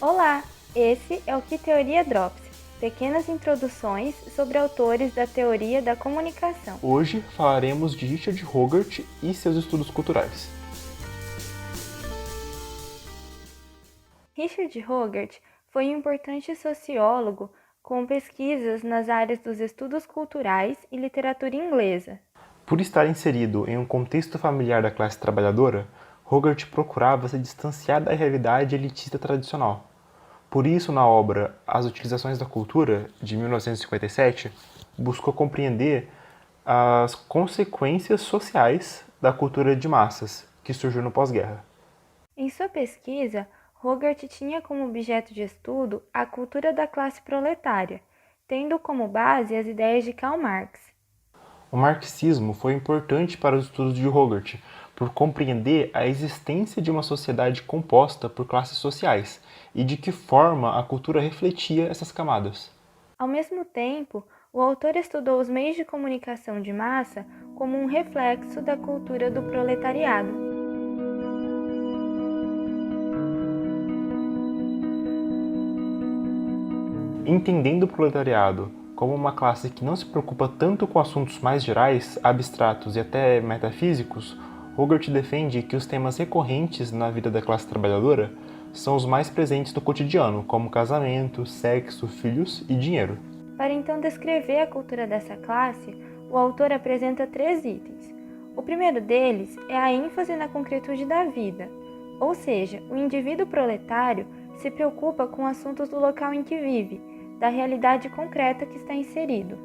Olá, esse é o Que Teoria Drops, pequenas introduções sobre autores da teoria da comunicação. Hoje falaremos de Richard Hogarth e seus estudos culturais. Richard Hogarth foi um importante sociólogo com pesquisas nas áreas dos estudos culturais e literatura inglesa. Por estar inserido em um contexto familiar da classe trabalhadora, Hogarth procurava se distanciar da realidade elitista tradicional. Por isso, na obra As Utilizações da Cultura, de 1957, buscou compreender as consequências sociais da cultura de massas, que surgiu no pós-guerra. Em sua pesquisa, Hogarth tinha como objeto de estudo a cultura da classe proletária, tendo como base as ideias de Karl Marx. O marxismo foi importante para os estudos de Hogarth por compreender a existência de uma sociedade composta por classes sociais e de que forma a cultura refletia essas camadas. Ao mesmo tempo, o autor estudou os meios de comunicação de massa como um reflexo da cultura do proletariado. Entendendo o proletariado como uma classe que não se preocupa tanto com assuntos mais gerais, abstratos e até metafísicos, Hogarth defende que os temas recorrentes na vida da classe trabalhadora são os mais presentes no cotidiano, como casamento, sexo, filhos e dinheiro. Para então descrever a cultura dessa classe, o autor apresenta 3 itens. O primeiro deles é a ênfase na concretude da vida, ou seja, o indivíduo proletário se preocupa com assuntos do local em que vive, da realidade concreta que está inserido.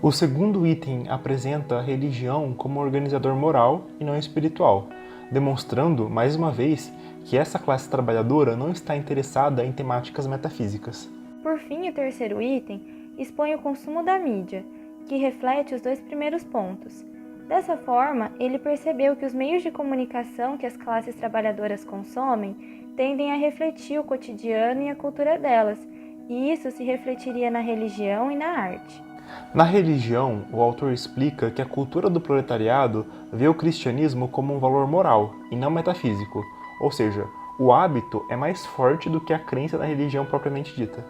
O segundo item apresenta a religião como organizador moral e não espiritual, demonstrando, mais uma vez, que essa classe trabalhadora não está interessada em temáticas metafísicas. Por fim, o terceiro item expõe o consumo da mídia, que reflete os 2 primeiros pontos. Dessa forma, ele percebeu que os meios de comunicação que as classes trabalhadoras consomem tendem a refletir o cotidiano e a cultura delas, e isso se refletiria na religião e na arte. Na religião, o autor explica que a cultura do proletariado vê o cristianismo como um valor moral e não metafísico, ou seja, o hábito é mais forte do que a crença na religião propriamente dita.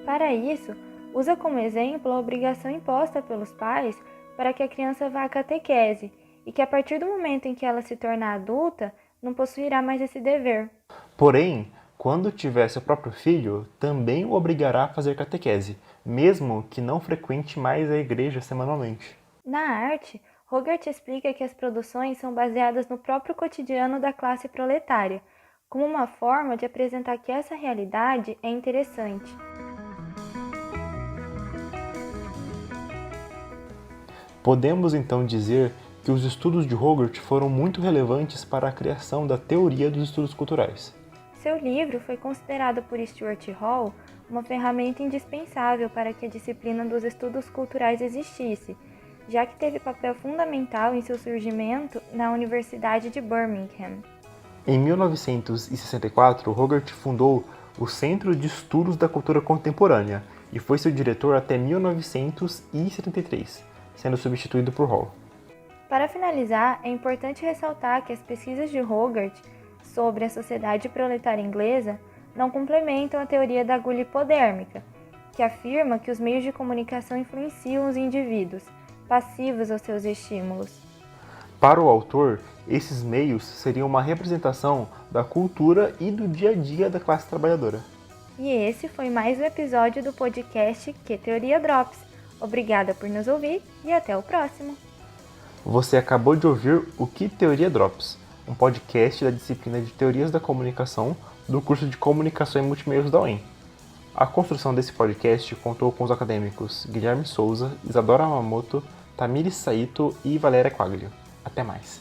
Para isso, usa como exemplo a obrigação imposta pelos pais para que a criança vá à catequese e que a partir do momento em que ela se tornar adulta, não possuirá mais esse dever. Porém, quando tiver seu próprio filho, também o obrigará a fazer catequese, mesmo que não frequente mais a igreja semanalmente. Na arte, Hogarth explica que as produções são baseadas no próprio cotidiano da classe proletária, como uma forma de apresentar que essa realidade é interessante. Podemos então dizer que os estudos de Hogarth foram muito relevantes para a criação da teoria dos estudos culturais. Seu livro foi considerado por Stuart Hall uma ferramenta indispensável para que a disciplina dos estudos culturais existisse, já que teve papel fundamental em seu surgimento na Universidade de Birmingham. Em 1964, Hogarth fundou o Centro de Estudos da Cultura Contemporânea e foi seu diretor até 1973, sendo substituído por Hall. Para finalizar, é importante ressaltar que as pesquisas de Hogarth sobre a sociedade proletária inglesa não complementam a teoria da agulha hipodérmica, que afirma que os meios de comunicação influenciam os indivíduos, passivos aos seus estímulos. Para o autor, esses meios seriam uma representação da cultura e do dia a dia da classe trabalhadora. E esse foi mais um episódio do podcast Que Teoria Drops. Obrigada por nos ouvir e até o próximo! Você acabou de ouvir o Que Teoria Drops, um podcast da disciplina de Teorias da Comunicação do curso de Comunicação e Multimeios da UEM. A construção desse podcast contou com os acadêmicos Guilherme Souza, Isadora Yamamoto, Tamires Saito e Valéria Quaglio. Até mais!